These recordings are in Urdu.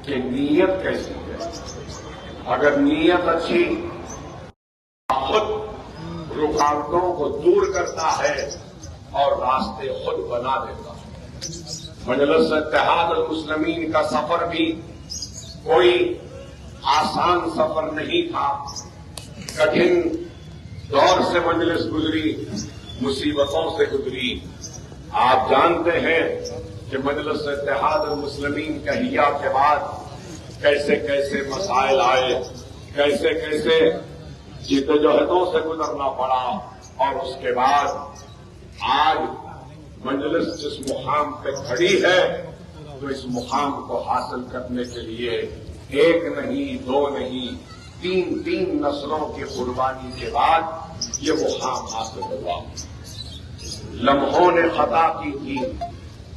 کہ نیت کیسی ہے. اگر نیت اچھی خود رکاوٹوں کو دور کرتا ہے اور راستے خود بنا دیتا ہے. مجلس اتحاد المسلمین کا سفر بھی کوئی آسان سفر نہیں تھا. کٹھن دور سے مجلس گزری، مصیبتوں سے گزری. آپ جانتے ہیں کہ مجلس اتحاد المسلمین کہیا کے بعد کیسے کیسے مسائل آئے، کیسے کیسے جدوجہدوں سے گزرنا پڑا، اور اس کے بعد آج مجلس جس مقام پہ کھڑی ہے تو اس مقام کو حاصل کرنے کے لیے ایک نہیں، دو نہیں، تین نسلوں کی قربانی کے بعد یہ مقام حاصل ہوا. لمحوں نے خطا کی تھی،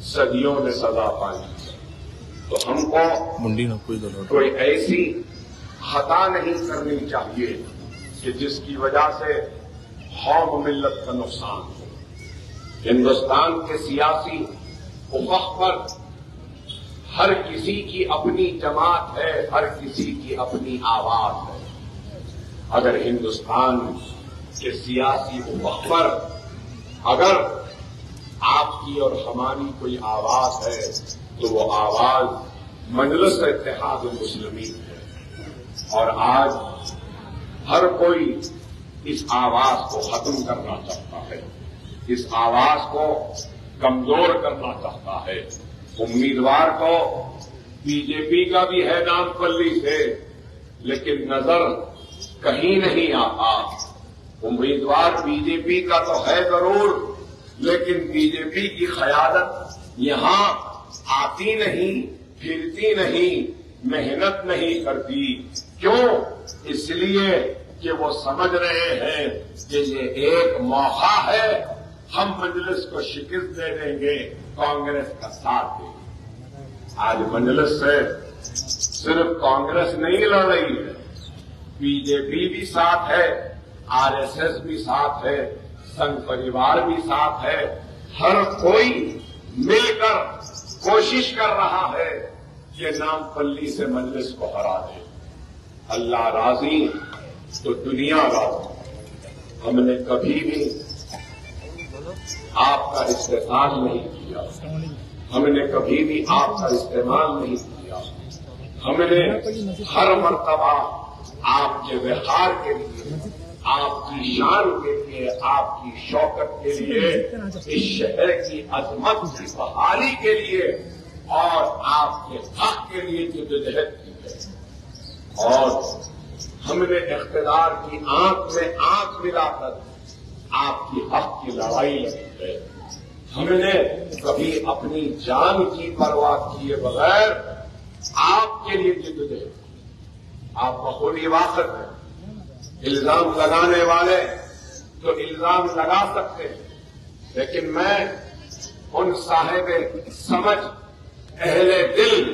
صدیوں نے سزا پائی. تو ہم کو کوئی ایسی خطا نہیں کرنی چاہیے کہ جس کی وجہ سے قوم ملت کا نقصان ہو. ہندوستان کے سیاسی افق پر ہر کسی کی اپنی جماعت ہے، ہر کسی کی اپنی آواز ہے. اگر ہندوستان کے سیاسی افق پر اگر آپ کی اور ہماری کوئی آواز ہے تو وہ آواز مجلس اتحاد المسلمین ہے. اور آج ہر کوئی اس آواز کو ختم کرنا چاہتا ہے، اس آواز کو کمزور کرنا چاہتا ہے. امیدوار تو بی جے پی کا بھی ہے نام پلی سے، لیکن نظر کہیں نہیں آتا. امیدوار بی جے پی کا تو ہے ضرور، لیکن بی جے پی کی قیادت یہاں آتی نہیں، پھرتی نہیں، محنت نہیں کرتی. کیوں؟ اس لیے کہ وہ سمجھ رہے ہیں کہ یہ ایک موقع ہے، ہم مجلس کو شکست دے دیں گے، کانگریس کا ساتھ دیں گے. آج مجلس سے صرف کانگریس نہیں لڑ رہی ہے، بی جے پی بھی ساتھ ہے، آر ایس ایس بھی ساتھ ہے، سنگھ پریوار بھی ساتھ ہے. ہر کوئی مل کر کوشش کر رہا ہے کہ نام پلی سے مجلس کو ہرا دے. اللہ راضی تو دنیا راضی. ہم نے کبھی بھی آپ کا استحصال نہیں کیا، ہم نے کبھی بھی آپ کا استعمال نہیں کیا. ہم نے ہر مرتبہ آپ کے وقار کے لیے، آپ کی شان کے لیے، آپ کی شوکت کے لیے، اس شہر کی عظمت کی بحالی کے لیے اور آپ کے حق کے لیے جدوجہد کی ہے. اور ہم نے اقتدار کی آنکھ میں آنکھ ملا کر آپ کی حق کی لڑائی لڑی ہے. ہم نے کبھی اپنی جان کی پرواہ کیے بغیر آپ کے لیے جدوجہد کی. آپ بخود ہی واقف ہیں. الزام لگانے والے تو الزام لگا سکتے ہیں، لیکن میں ان صاحب سمجھ اہل دل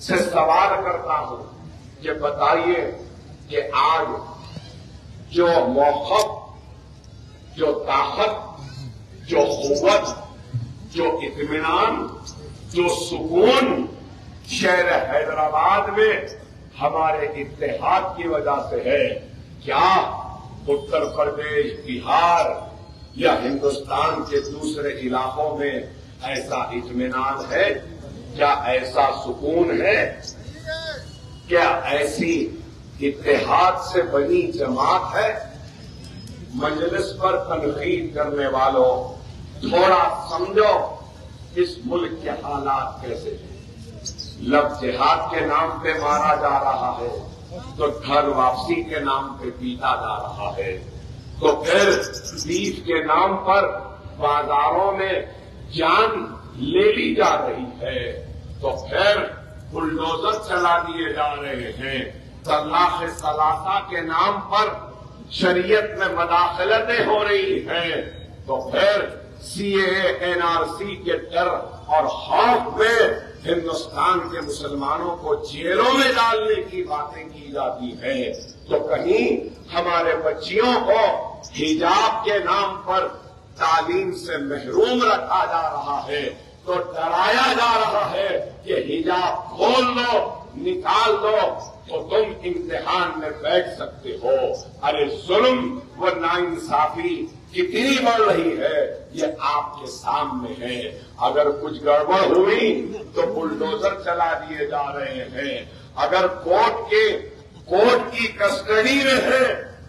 سے سوال کرتا ہوں کہ بتائیے کہ آج جو موقف، جو طاقت، جو قوت، جو اطمینان، جو سکون شہر حیدرآباد میں ہمارے اتحاد کی وجہ سے ہے، کیا اتر پردیش، بہار یا ہندوستان کے دوسرے علاقوں میں ایسا اطمینان ہے؟ کیا ایسا سکون ہے؟ کیا ایسی اتحاد سے بنی جماعت ہے؟ مجلس پر تنقید کرنے والوں، تھوڑا سمجھو اس ملک کے حالات کیسے ہیں. لفظ جہاد کے نام پہ مارا جا رہا ہے تو گھر واپسی کے نام پہ پیٹا جا رہا ہے، تو پھر بیف کے نام پر بازاروں میں جان لے لی جا رہی ہے، تو پھر بلڈوزر چلا دیے جا رہے ہیں. طلاق ثلاثہ کے نام پر شریعت میں مداخلتیں ہو رہی ہیں، تو پھر سی اے این آر سی کے ڈر اور خوف میں ہندوستان کے مسلمانوں کو جیلوں میں ڈالنے کی باتیں کی جاتی ہیں. تو کہیں ہمارے بچیوں کو حجاب کے نام پر تعلیم سے محروم رکھا جا رہا ہے، تو ڈرایا جا رہا ہے کہ حجاب کھول دو، نکال دو تو تم امتحان میں بیٹھ سکتے ہو۔ ارے ظلم و ناانصافی کتنی بڑھ رہی ہے یہ آپ کے سامنے ہے۔ اگر کچھ گڑبڑ ہوئی تو بلڈوزر چلا دیے جا رہے ہیں، اگر کورٹ کی کسٹڈی میں ہے،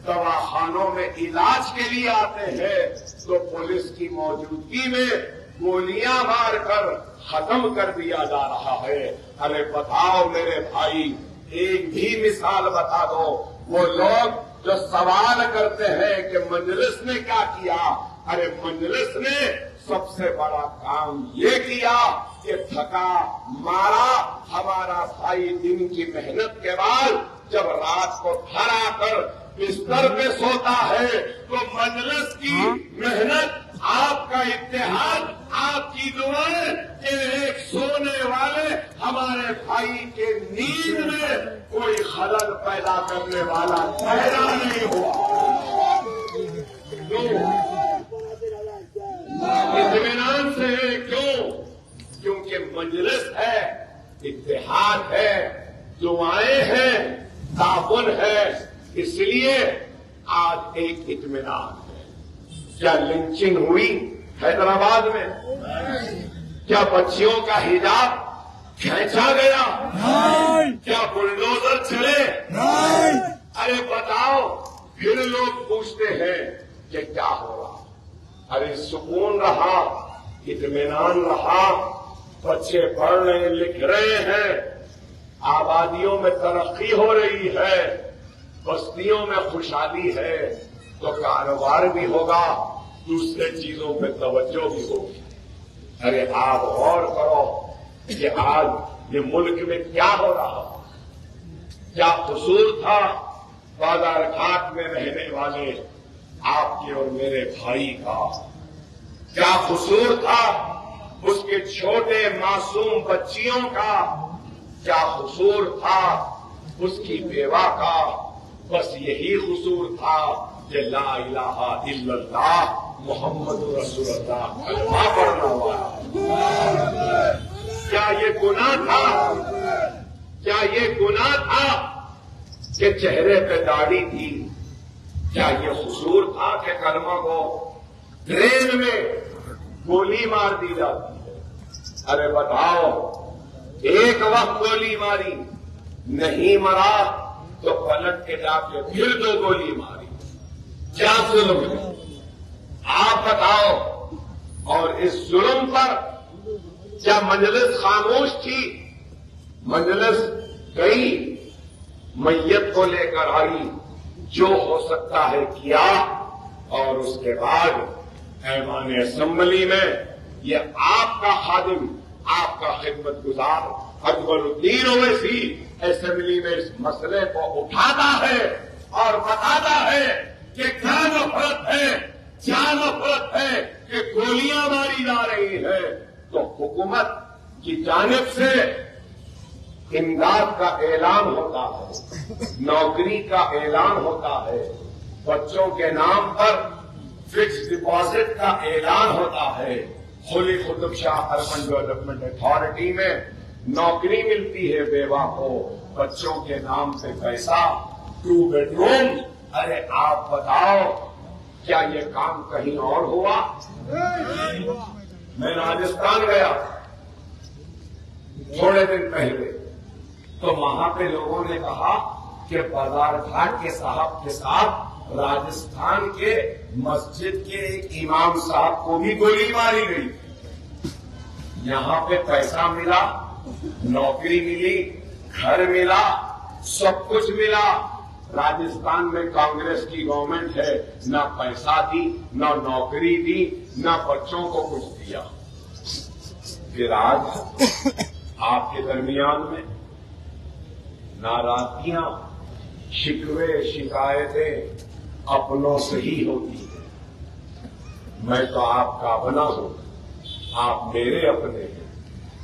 دواخانوں میں علاج کے لیے آتے ہیں تو پولیس کی موجودگی میں گولیاں مار کر ختم کر دیا جا رہا ہے۔ ارے بتاؤ میرے بھائی، ایک بھی مثال بتا دو۔ وہ لوگ جو سوال کرتے ہیں کہ مجلس نے کیا کیا، ارے مجلس نے سب سے بڑا کام یہ کیا کہ تھکا مارا ہمارا بھائی دن کی محنت کے بعد جب رات کو گھر آ کر بستر پہ سوتا ہے تو مجلس کی محنت، آپ کا اتحاد، آپ کی دعائیں کہ ایک سونے والے ہمارے بھائی کے نیند میں کوئی خلل پیدا کرنے والا پیدا نہیں ہوا۔ کیوں؟ اطمینان سے ہے۔ کیوں؟ کیونکہ مجلس ہے، اتحاد ہے، دعائیں ہیں، تعاون ہے، اس لیے آج ایک اطمینان ہے۔ کیا لنچنگ ہوئی حیدرآباد میں؟ کیا بچیوں کا حجاب کھینچا گیا؟ کیا بلڈوزر چلے؟ ارے بتاؤ، پھر لوگ پوچھتے ہیں کہ کیا ہو رہا؟ ارے سکون رہا، اطمینان رہا، بچے پڑھ رہے لکھ رہے ہیں، آبادیوں میں ترقی ہو رہی ہے، بستیوں میں خوشحالی ہے، تو کاروبار بھی ہوگا، دوسرے چیزوں پہ توجہ بھی ہوگی۔ ارے آپ غور کرو کہ آج یہ ملک میں کیا ہو رہا، کیا قصور تھا بازار گھاٹ میں رہنے والے آپ کے اور میرے بھائی کا؟ کیا قصور تھا اس کے چھوٹے معصوم بچیوں کا؟ کیا قصور تھا اس کی بیوہ کا؟ بس یہی قصور تھا کہ لا الہ الا اللہ محمد رسول اللہ کلمہ پڑھنا والا۔ کیا یہ گناہ تھا؟ کیا یہ گناہ تھا کہ چہرے پہ داڑھی تھی؟ کیا یہ قصور تھا کہ کلمہ کو ٹرین میں گولی مار دی جاتی ہے؟ ارے بتاؤ، ایک وقت گولی ماری، نہیں مرا تو پلٹ کے جا کے پھر 2 گولی ماری۔ کیا ظلم ہے؟ آپ بتاؤ۔ اور اس ظلم پر کیا مجلس خاموش تھی؟ مجلس گئی، میت کو لے کر آئی، جو ہو سکتا ہے کیا، اور اس کے بعد ایوان اسمبلی میں یہ آپ کا خادم، آپ کا خدمت گزار اکبر الدین اویسی اسمبلی میں اس مسئلے کو اٹھاتا ہے اور بتاتا ہے کہ کیا نفرت ہے، کیا نفرت ہے کہ گولیاں ماری جا رہی ہے۔ تو حکومت کی جانب سے امداد کا اعلان ہوتا ہے، نوکری کا اعلان ہوتا ہے، بچوں کے نام پر فکس ڈپازٹ کا اعلان ہوتا ہے، Quli Qutb Shah urban development authority میں نوکری ملتی ہے بیوہ کو، بچوں کے نام پہ پیسہ، 2 بیڈروم۔ ارے آپ بتاؤ، کیا یہ کام کہیں اور ہوا؟ میں راجستھان گیا تھوڑے دن پہلے، تو وہاں پہ لوگوں نے کہا کہ بازار گھاٹ کے صاحب کے ساتھ راجستھان کے مسجد کے ایک امام صاحب کو بھی گولی ماری گئی۔ یہاں پہ پیسہ ملا، نوکری ملی، گھر ملا، سب کچھ ملا۔ راجستھان میں کانگریس کی گورنمنٹ ہے، نہ پیسہ دی، نہ نوکری دی، نہ بچوں کو کچھ دیا۔ پھر آج آپ کے درمیان میں ناراضگیاں، شکوے، شکایتیں اپنوں سے ہی ہوتی ہیں۔ میں تو آپ کا اپنا ہوں، آپ میرے اپنے ہیں،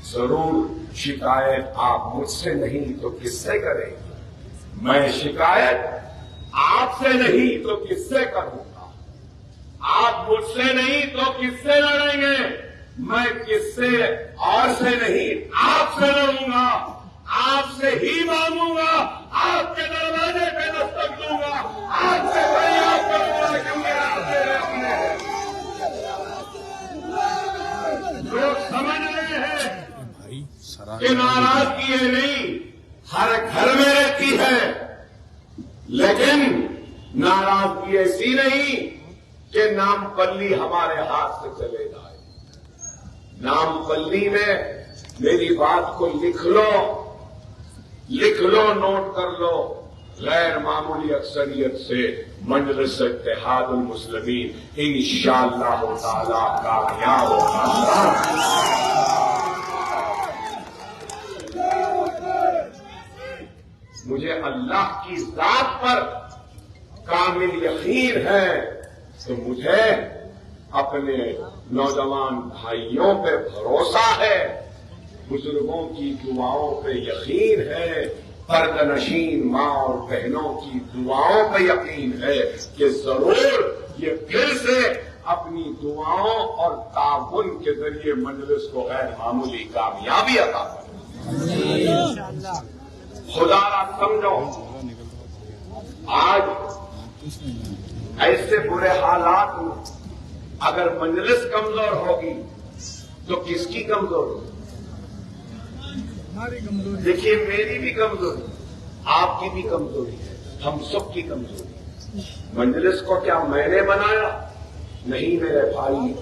ضرور شکایت آپ مجھ سے نہیں تو کس سے کریں گے؟ میں شکایت آپ سے نہیں تو کس سے کروں گا؟ آپ مجھ سے نہیں تو کس سے لڑیں گے؟ میں کس سے اور سے نہیں آپ سے لڑوں گا، آپ سے ہی مانگوں گا، آپ کے دروازے پہ دستک دوں گا، آپ سے فریاد کروں گا کیونکہ آپ میرے اپنے ہیں۔ لوگ سمجھ رہے ہیں کہ ناراضگی ہے نہیں، ہر گھر میں رہتی ہے، لیکن ناراضگی ایسی نہیں کہ نام پلی ہمارے ہاتھ سے چلے جائے۔ نام پلی میں میری بات کو لکھ لو، نوٹ کر لو، غیر معمولی اکثریت سے مجلس اتحاد المسلمین انشاءاللہ تعالی کامیاب ہوگا۔ مجھے اللہ کی ذات پر کامل یقین ہے تو مجھے اپنے نوجوان بھائیوں پہ بھروسہ ہے، بزرگوں کی دعاؤں پہ یقین ہے، پردہ نشین ماں اور بہنوں کی دعاؤں پہ یقین ہے کہ ضرور یہ پھر سے اپنی دعاؤں اور تعاون کے ذریعے مجلس کو غیر معمولی کامیابی عطا کرے۔ خدا را سمجھو، آج ایسے برے حالات میں اگر مجلس کمزور ہوگی تو کس کی کمزوری؟ دیکھیے میری بھی کمزوری، آپ کی بھی کمزوری ہے، ہم سب کی کمزوری۔ مجلس کو کیا میں نے بنایا؟ نہیں میرے بھائی،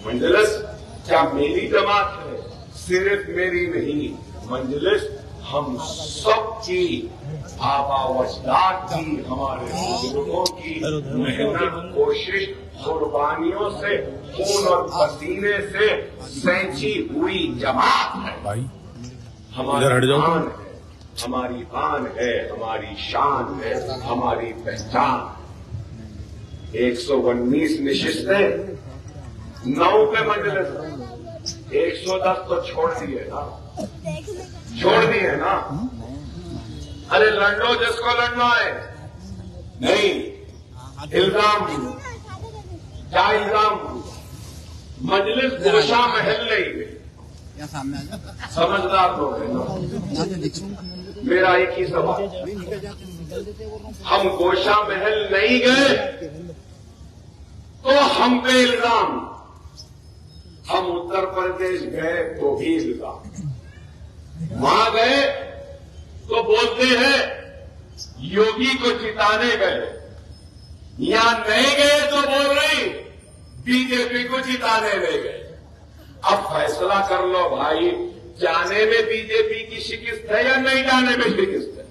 مجلس کیا میری جماعت ہے؟ صرف میری نہیں، مجلس ہم سب کی، آبا و اجداد کی، ہمارے بزرگوں کی محنت، کوشش، قربانیوں سے، خون اور پسینے سے سینچی ہوئی جماعت ہے۔ ہماری آن ہے، ہماری آن ہے، ہماری شان ہے، ہماری پہچان۔ 119 نشستیں، 9 پہ مجلس، 110 تو چھوڑ دیے نا، ارے لڑو جس کو لڑنا ہے، نہیں الزام کیا الزام؟ مجلس گوشہ محل نہیں ہے، سمجھدار لوگ ہیں، میرا ایک ہی سوال، ہم گوشہ محل نہیں گئے تو ہم پہ الزام، ہم اتر پردیش گئے تو بھی الزام، وہاں گئے تو بولتے ہیں یوگی کو جتانے گئے، یہاں نہیں گئے تو بول رہی بی جے پی کو جتانے لے گئے۔ اب فیصلہ کر لو بھائی، جانے میں بی جے پی کی شکست ہے یا نہیں جانے میں شکست ہے؟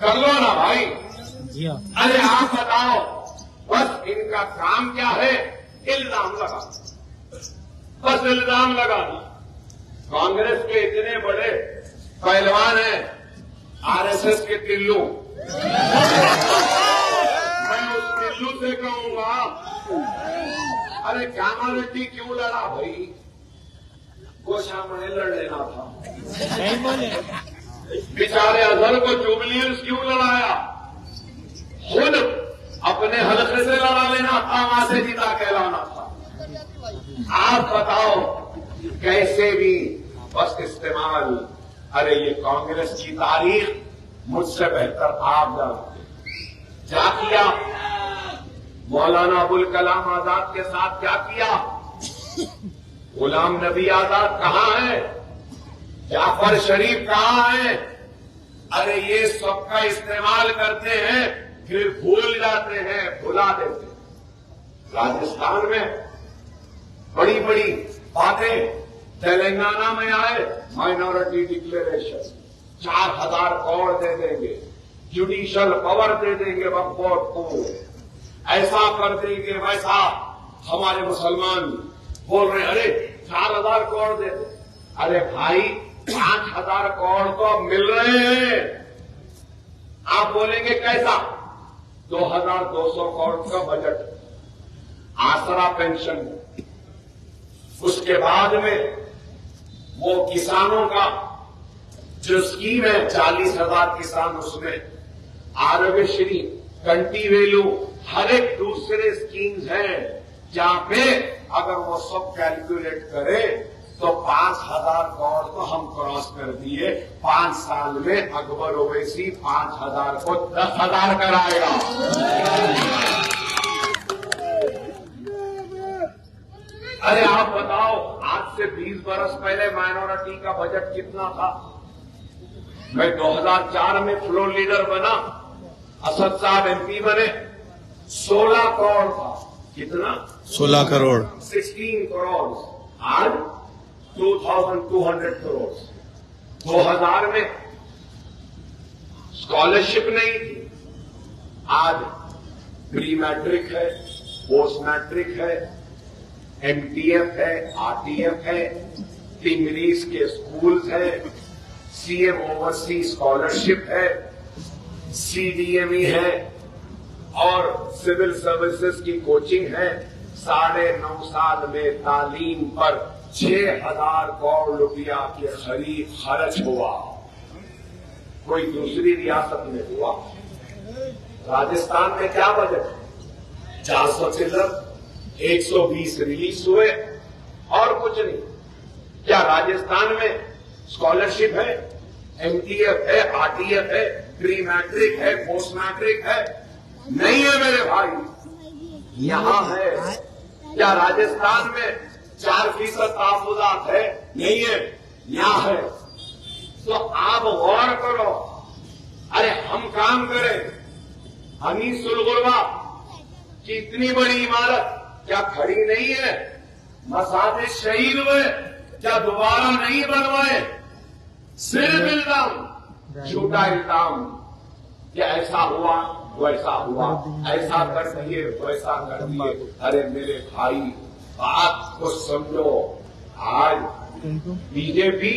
کر لو نا بھائی، ارے آپ بتاؤ، بس ان کا کام کیا ہے؟ الزام لگا، بس الزام لگانا۔ کانگریس کے اتنے بڑے پہلوان ہیں، آر ایس ایس کے ٹلو، میں اس ٹلو سے کہوں گا ارے کاما ریڈی کیوں لڑا بھائی؟ گوشہ محل لڑ لینا تھا، بیچارے اظہر کو جوبلیئنس کیوں لڑایا؟ خود اپنے حلقے سے لڑا لینا تھا، وہاں سے جیتا کہلانا تھا۔ آپ بتاؤ کیسے بھی بس استعمال، ارے یہ کانگریس کی تاریخ مجھ سے بہتر آپ جانتے، کیا کیا مولانا ابوالکلام آزاد کے ساتھ، کیا کیا؟ غلام نبی آزاد کہاں ہے؟ جعفر شریف کہاں ہے؟ ارے یہ سب کا استعمال کرتے ہیں، پھر بھول جاتے ہیں، بھلا دیتے ہیں۔ راجستھان میں بڑی بڑی باتیں، تلنگانہ میں آئے مائنورٹی ڈکلیریشن، 4000 کروڑ دے دیں گے، جوڈیشل پاور دے دیں گے وقف بورڈ کو، ایسا کر دیں گے ویسا۔ ہمارے مسلمان بول رہے ہیں ارے 4000 کروڑ دے دیں، ارے بھائی 5000 کروڑ تو اب مل رہے ہیں، آپ بولیں گے کیسا؟ 2200 کروڑ کا بجٹ، آسرا پینشن، اس کے بعد میں وہ کسانوں کا جو اسکیم ہے 40,000 کسان اس میں، آروگیہ شری، کنٹی ویلو، ہر ایک دوسرے اسکیمز ہیں جہاں پہ اگر وہ سب کیلکولیٹ کرے تو 5,000 کروڑ تو ہم کراس کر دیے. 5 سال میں اکبر اویسی 5,000 کو 10,000 کرائے گا. ارے آپ بتاؤ آج سے 20 برس پہلے مائنورٹی کا بجٹ کتنا تھا؟ میں 2004 میں فلور لیڈر بنا, اسد صاحب ایم پی بنے, 16 کروڑ تھا. کتنا؟ 16 کروڑ. 16 کروڑ. آج 2,200 کروڑ. 2000 میں اسکالرشپ نہیں تھی, آج پری میٹرک ہے, پوسٹ میٹرک ہے, ایم ٹی ایف ہے, آر ٹی ایف ہے, ٹنگریز کے اسکولز ہے, سی ایم اوورسی اسکالرشپ ہے, سی ڈی ایم ای ہے, اور سول سروسز کی کوچنگ ہے. 9.5 سال میں تعلیم پر 6,000 کروڑ روپیہ کے قریب خرچ ہوا. کوئی دوسری ریاست میں ہوا؟ راجستھان میں کیا بجٹ؟ 400 چلر, 120 ریلیز ہوئے اور کچھ نہیں. کیا راجستھان میں اسکالرشپ ہے, ایم ٹی ایف ہے, آر ٹی ایف ہے, پری میٹرک ہے, پوسٹ میٹرک ہے؟ نہیں ہے میرے بھائی. یہاں ہے. کیا راجستھان میں 4% تحفظات ہے؟ نہیں ہے. یہاں ہے. تو آپ غور کرو. ارے ہم کام کریں. انیس الغربا کی اتنی بڑی عمارت کیا کھڑی نہیں ہے؟ مساجد شہید ہوئے کیا دوبارہ نہیں بنوائے؟ صرف الزام, جھوٹا الزام کہ ایسا ہوا ویسا ہوا, ایسا کر دیے ویسا کر دیے. ارے میرے بھائی بات کو سمجھو. آج بی جے پی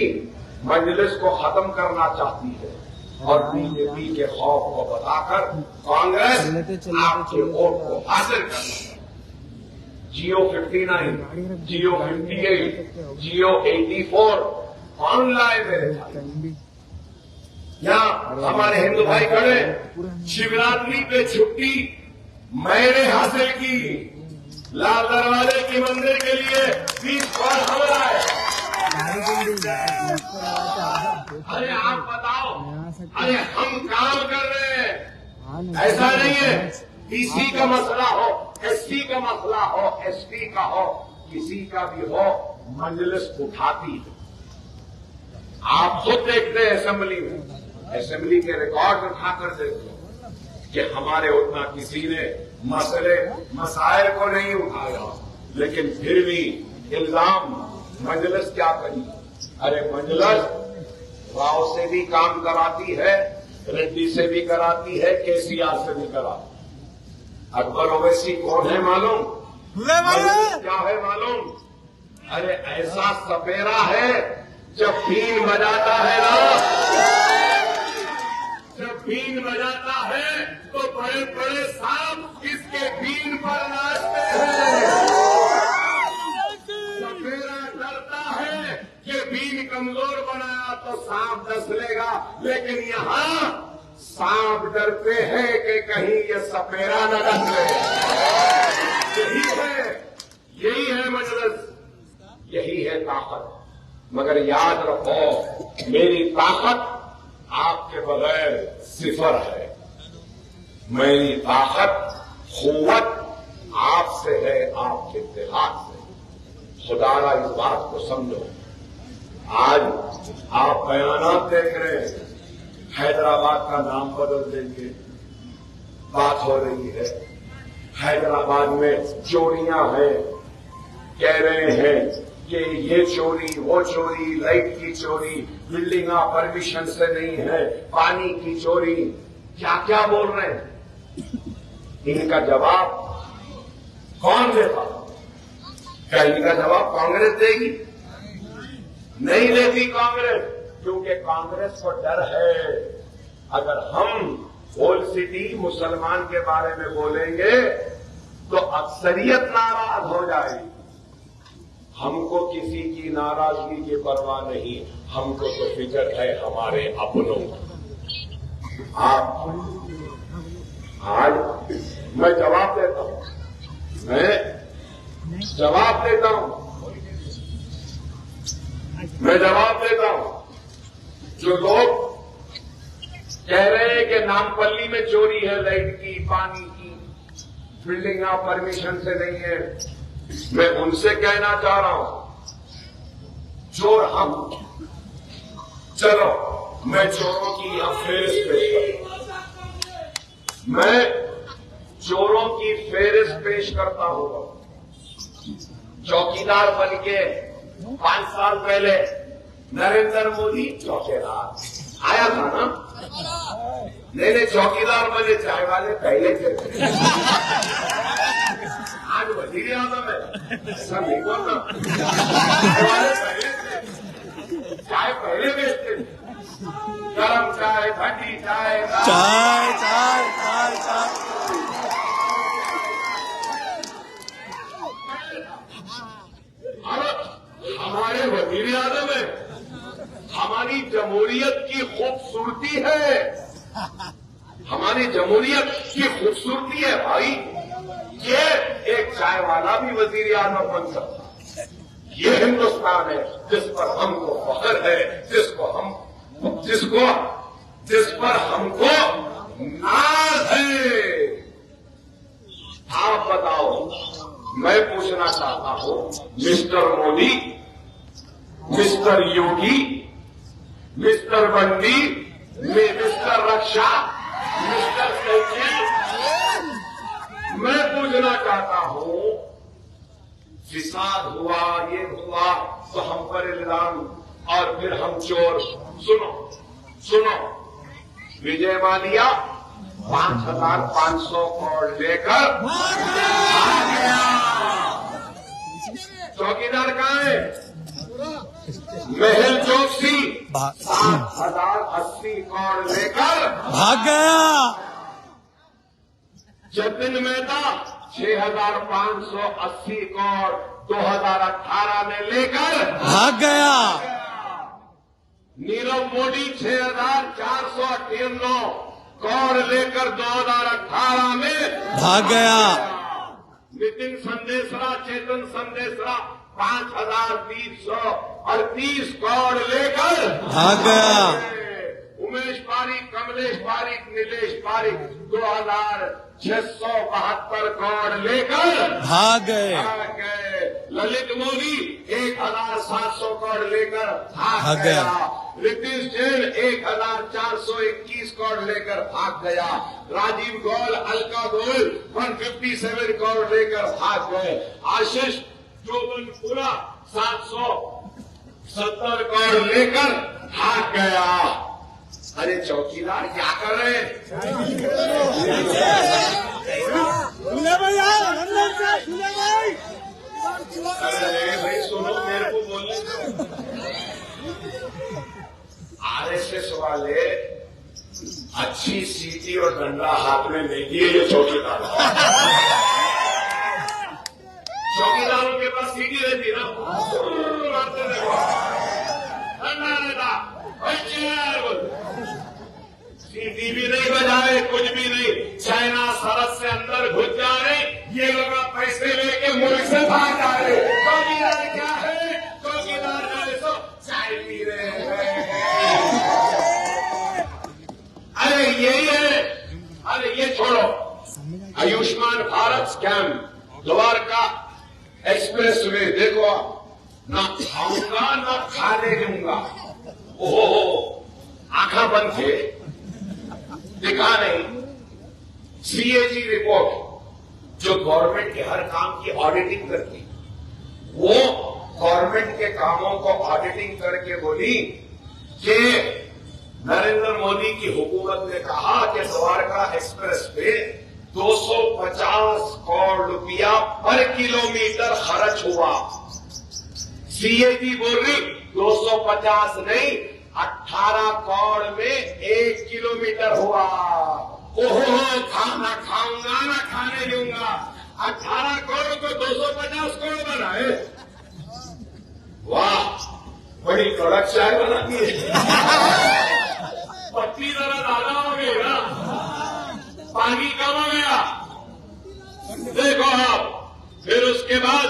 مجلس کو ختم کرنا چاہتی ہے اور بی جے پی کے خوف کو بتا کر کانگریس آپ کے ووٹ کو حاصل کرنا چاہتی ہے. جیو 59, جیو 58, جیو 84 کون لائے میرے بھائی؟ یہاں ہمارے ہندو بھائی کھڑے. شیوراتری پہ چھٹی میں نے حاصل کی. لال دروازے کی مندر کے لیے 20 بار حملہ ہے. ارے آپ بتاؤ, ارے ہم کام کر رہے ہیں. ایسا نہیں ہے بی سی کا مسئلہ ہو, ایس سی کا مسئلہ ہو, ایس ٹی کا ہو, کسی کا بھی ہو, مجلس اٹھاتی ہے. آپ خود دیکھتے ہیں اسمبلی میں, اسمبلی کے ریکارڈ اٹھا کر دیکھتے کہ ہمارے اتنا کسی نے مسائل کو نہیں اٹھایا. لیکن پھر بھی الزام مجلس کیا کری؟ ارے مجلس راؤ سے بھی کام کراتی ہے, ریڈی سے بھی کراتی ہے, کے سی آر سے بھی کراتی ہے. اکبر اویسی کون ہے معلوم؟ کیا ہے معلوم؟ ارے ایسا سپیرا ہے جب بین بجاتا ہے نا, جب بین بجاتا ہے تو بڑے بڑے سانپ اس کے بین پر ناچتے ہیں. سپیرا ڈرتا ہے کہ بین کمزور بنایا تو سانپ ڈس لے گا, لیکن یہاں سانپ ڈرتے ہیں کہ کہیں یہ سپیرا نہ ڈس لے. یہی ہے مجلس, یہی ہے طاقت. مگر یاد رکھو میری طاقت آپ کے بغیر صفر ہے. میری طاقت قوت آپ سے ہے, آپ کے اتحاد سے. خدا را اس بات کو سمجھو. آج آپ بیانات دیکھ رہے ہیں, حیدرآباد کا نام بدل دیں گے, بات ہو رہی ہے. حیدرآباد میں چوریاں ہیں, کہہ رہے ہیں کہ یہ چوری وہ چوری, لائٹ کی چوری, بلڈنگ پرمیشن سے نہیں ہے, پانی کی چوری, کیا کیا بول رہے ہیں. ان کا جواب کون دے گا؟ کیا ان کا جواب کانگریس دے گی؟ نہیں دیتی کانگریس, کیونکہ کانگریس کو ڈر ہے اگر ہم ہول سٹی مسلمان کے بارے میں بولیں گے تو اکثریت ناراض ہو جائے گی. ہم کو کسی کی ناراضگی کی پرواہ نہیں, ہم کو تو فکر ہے ہمارے اپنوں. آپ آج میں جواب دیتا ہوں, میں جواب دیتا ہوں، میں جواب دیتا ہوں. جو لوگ کہہ رہے ہیں کہ نامپلی میں چوری ہے لائٹ کی، پانی کی، بلڈنگ آپ پرمیشن سے نہیں ہے، میں ان سے کہنا چاہ رہا ہوں چور ہم. چلو میں چوروں کی یہاں فہرست پیش کرتا ہوں، میں چوروں کی فہرست پیش کرتا ہوں. چوکیدار بن کے 5 سال پہلے نریندر مودی چوکیدار آیا تھا نا؟ نہیں چوکیدار بنے چائے والے پہلے تھے. آج وزیر اعظم ہے، ایسا نہیں بولنا. چائے والے پہلے تھے، چائے پہلے بیچتے تھے، گرم چائے، ٹھنڈی چائے، چائے چائے چائے چائے. ہمارے وزیر اعظم ہے، ہماری جمہوریت کی خوبصورتی ہے، ہماری جمہوریت کی خوبصورتی ہے بھائی. یہ ایک چائے والا بھی وزیر اعظم بن سکتا ہے. یہ ہندوستان ہے جس پر ہم کو فخر ہے، جس پر ہم کو ناز ہے. آپ بتاؤ، میں پوچھنا چاہتا ہوں mister Modi, mister Yogi, mister Bandi, mister rickshaw, mister cycle, میں پوچھنا چاہتا ہوں فساد ہوا، یہ ہوا تو ہم پر الزام اور پھر ہم چور. سنو وجے مالیا 5,500 کروڑ لے کر آ گیا. چوکیدار کہاں ہے؟ محل چوکسی 7,080 کروڑ لے کر بھاگ گیا. جتن مہتا 6,580 کروڑ 2018 میں لے کر بھاگ گیا. نیرو مودی 6,498 کروڑ لے کر 2018 میں بھاگ گیا. نتن سندیسرا، چیتن سندیسرا 5,338 کروڑ لے کر بھاگ گیا. امیش پاریک، کملیش پاریک، نیلیش پاریک 2,672 کروڑ لے کر بھاگ گئے. للت مودی 1,700 کروڑ لے کر بھاگ گیا. رتیش جین 1,421 کروڑ لے کر بھاگ گیا. راجیو گول، الکا گول 157 کروڑ لے کر بھاگ گئے. آشیش چوبن پورا 770 کروڑ لے کر بھاگ گیا. ارے چوکیدار کیا کر رہے ہیں؟ بھائی سنو، میرے کو بولنے دو. RSS والے اچھی سیٹی اور ڈنڈا ہاتھ میں نہیں دیے یہ چوکیدار. چوکیداروں کے پاس سیٹی رہتی نا، مارتے دیکھو، ڈنڈا رہتا، سیٹی بھی نہیں بجائے، کچھ بھی نہیں. چائنا سرحد سے اندر گھس جا رہے، یہ لوگ پیسے لے کے ملک سے باہر جا رہے. چوکیدار کیا ہے؟ چوکیدار جو ہے سو چائے پی رہے ہیں. ارے یہی ہے. ارے یہ چھوڑو، Ayushman Bharat scheme, Dwarka express way دیکھو، نہ کھاؤں گا نہ کھانے دوں گا. آنکھاں بند تھے، دکھا نہیں. CAG رپورٹ جو گورنمنٹ کے ہر کام کی آڈیٹنگ کرتی، وہ گورنمنٹ کے کاموں کو آڈیٹنگ کر کے بولی کہ نریندر مودی کی حکومت نے کہا کہ دوارکا ایکسپریس پہ 250 کروڑ روپیہ پر کلومیٹر خرچ ہوا. CAG بول رہی 250 نہیں، 18 کروڑ میں 1 کلومیٹر ہوا. کھانا کھاؤں گا نہ کھانے دوں گا. 18 کروڑ کو 250 کروڑ بنائے. واہ، بڑی کڑک چائے بناتی ہے. پتی ذرا زیادہ ہو گئی نا، پانی کم ہو گیا. دیکھو آپ، پھر اس کے بعد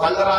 15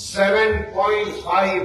7.5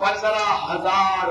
15,000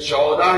14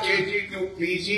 KG to PG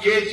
KG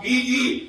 PG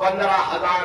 15,000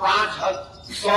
500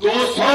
200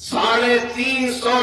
350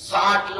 60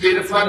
53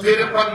53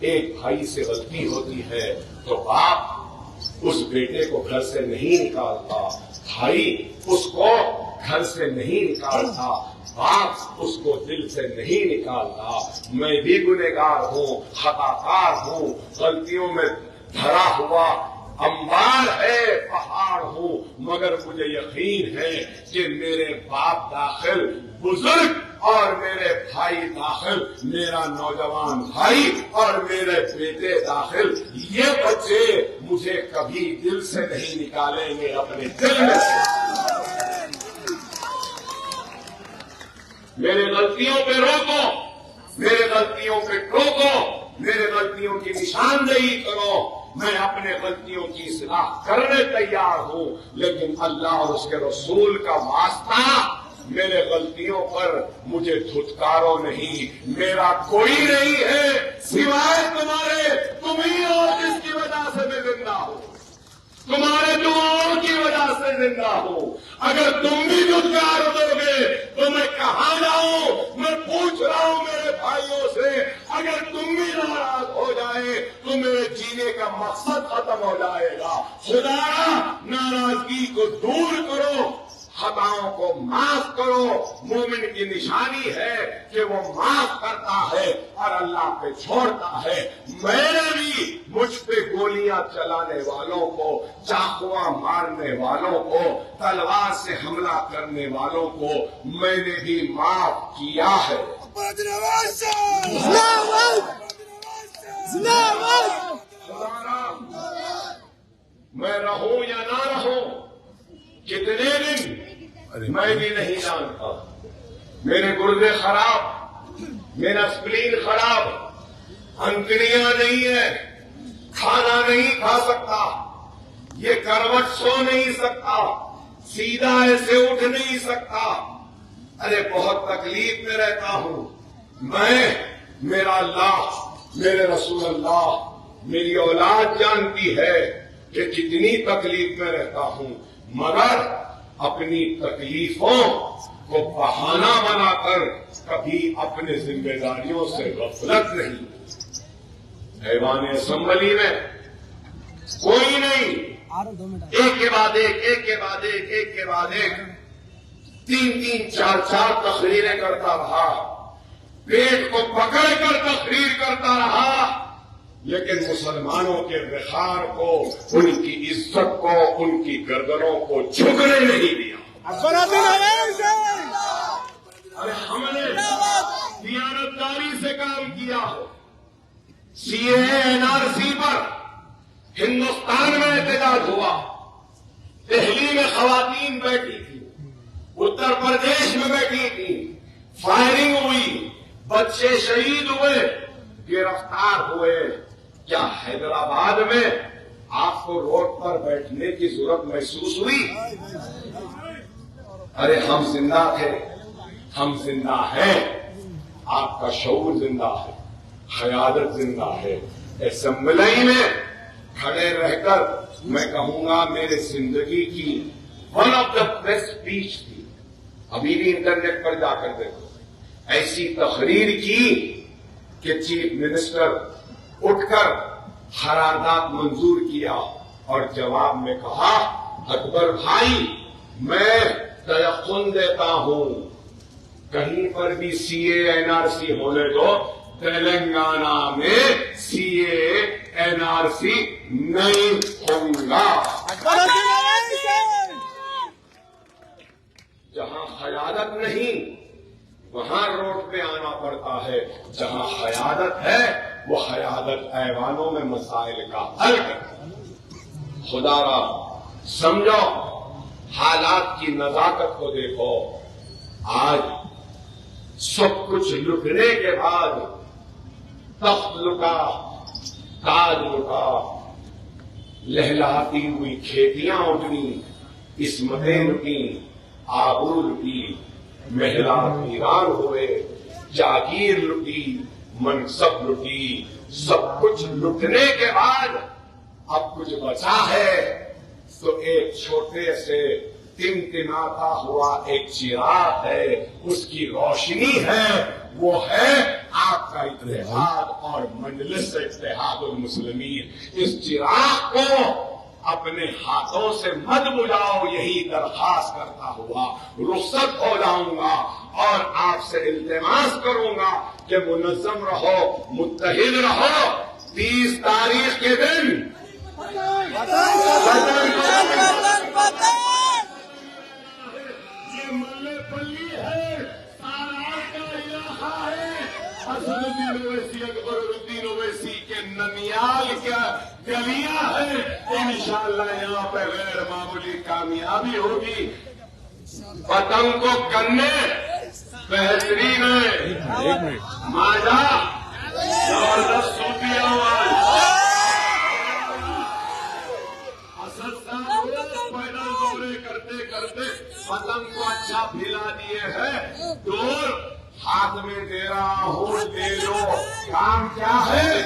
ایک بھائی سے غلطی ہوتی ہے تو باپ اس بیٹے کو گھر سے نہیں نکالتا، بھائی اس کو گھر سے نہیں نکالتا، باپ اس کو دل سے نہیں نکالتا۔ میں بھی گنہگار ہوں، خطا کار ہوں، غلطیوں میں بھرا ہوا انبار ہے، پہاڑ ہوں، مگر مجھے یقین ہے کہ میرے باپ داخل بزرگ اور میرے بھائی داخل میرا نوجوان بھائی اور میرے بیٹے داخل یہ بچے مجھے کبھی دل سے نہیں نکالیں گے اپنے دل میں سے۔ میرے غلطیوں پہ روکو، میرے غلطیوں پہ ٹوکو، میرے غلطیوں کی نشاندہی کرو، میں اپنے غلطیوں کی اصلاح کرنے تیار ہوں، لیکن اللہ اور اس کے رسول کا واسطہ میرے غلطیوں پر مجھے دھتکارو نہیں۔ میرا کوئی نہیں ہے سوائے تمہارے، تم ہی اور جس کی وجہ سے میں زندہ ہوں، تمہارے دعاؤں کی وجہ سے زندہ ہوں۔ اگر تم بھی دھتکار دو گے تو میں کہاں جاؤں؟ میں پوچھ رہا ہوں میرے بھائیوں سے، اگر تم بھی ناراض ہو جائے تو میرے جینے کا مقصد ختم ہو جائے گا۔ خدا ناراضگی کو دور کرو، خطاؤں کو معاف کرو۔ مومن کی نشانی ہے کہ وہ معاف کرتا ہے اور اللہ پہ چھوڑتا ہے۔ میں نے بھی مجھ پہ گولیاں چلانے والوں کو، چاقواں مارنے والوں کو، تلوار سے حملہ کرنے والوں کو میں نے بھی معاف کیا ہے۔ میں رہوں یا نہ رہوں، کتنے دن میں بھی نہیں جانتا۔ میرے گردے خراب، میرا اسپلین خراب، انکڑیاں نہیں ہے، کھانا نہیں کھا سکتا، یہ کروٹ سو نہیں سکتا، سیدھا ایسے اٹھ نہیں سکتا، ارے بہت تکلیف میں رہتا ہوں میں۔ میرا اللہ، میرے رسول اللہ، میری اولاد جانتی ہے کہ کتنی تکلیف میں رہتا ہوں، مگر اپنی تکلیفوں کو بہانہ بنا کر کبھی اپنے ذمہ داریوں سے غفلت نہیں۔ ایوان اسمبلی میں کوئی نہیں، ایک کے بعد ایک، ایک کے بعد ایک، ایک کے بعد ایک، تین چار تقریریں کرتا رہا، پیٹ کو پکڑ کر تقریر کرتا رہا، لیکن مسلمانوں کے وقار کو، ان کی عزت کو، ان کی گردنوں کو جھکنے نہیں دیا۔ ارے ہم نے دیانتداری سے کام کیا ہو۔ سی اے این آر سی پر ہندوستان میں احتجاج ہوا، دہلی میں خواتین بیٹھی تھی، اتر پردیش میں بیٹھی تھی، فائرنگ ہوئی، بچے شہید ہوئے، گرفتار ہوئے۔ کیا حیدرآباد میں آپ کو روڈ پر بیٹھنے کی ضرورت محسوس ہوئی؟ ارے ہم زندہ تھے، ہم زندہ ہیں، آپ کا شعور زندہ ہے، قیادت زندہ ہے۔ اسمبلی میں کھڑے رہ کر میں کہوں گا میرے زندگی کی one of the best speech تھی۔ ابھی بھی انٹرنیٹ پر جا کر دیکھو، ایسی تقریر کی کہ چیف منسٹر اٹھ کر قرارداد منظور کیا اور جواب میں کہا، اکبر بھائی میں تیقن دیتا ہوں کہیں پر بھی سی اے این آر سی ہونے دو، تلنگانہ میں سی اے این آر سی نہیں ہوگا۔ جہاں قیادت نہیں وہاں روڈ پہ آنا پڑتا ہے، جہاں قیادت ہے وہ قیادت ایوانوں میں مسائل کا حل کرتا ہے۔ خدا را سمجھو، حالات کی نزاکت کو دیکھو۔ آج سب کچھ لٹنے کے بعد تخت لٹا، تاج لٹا، لہلاتی ہوئی کھیتیاں اٹھیں، عصمتیں لٹیں، آبرو لٹی، محلات ویران ہوئے، جاگیر لٹی، منصب لٹی۔ سب کچھ لٹنے کے بعد اب کچھ بچا ہے تو ایک چھوٹے سے ٹمٹماتا ہوا ایک چراغ ہے، اس کی روشنی ہے، وہ ہے آپ کا اتحاد اور مجلس اتحاد المسلمین اس چراغ کو اپنے ہاتھوں سے مت بجھاؤ، یہی درخواست کرتا ہوا رخصت ہو جاؤں گا اور آپ سے التماس کروں گا کہ منظم رہو، متحد رہو۔ 30 تاریخ کے دن یہ ملے پلی ہے، سارا کا علاقہ ہے، اسد الدین اویسی، اکبر الدین اویسی کے ننیال کا گلیاں ہے۔ انشاءاللہ یہاں پہ غیر معمولی کامیابی ہوگی۔ پتنگ کو کرنے بہترین ہے، ماجا زبردست صوفی آواز، اسد صاحب پیدل دورے کرتے کرتے پتنگ کو اچھا پھیلا دیے ہیں، دور ہاتھ میں دے رہا ہوں، لے لو۔ کام کیا ہے؟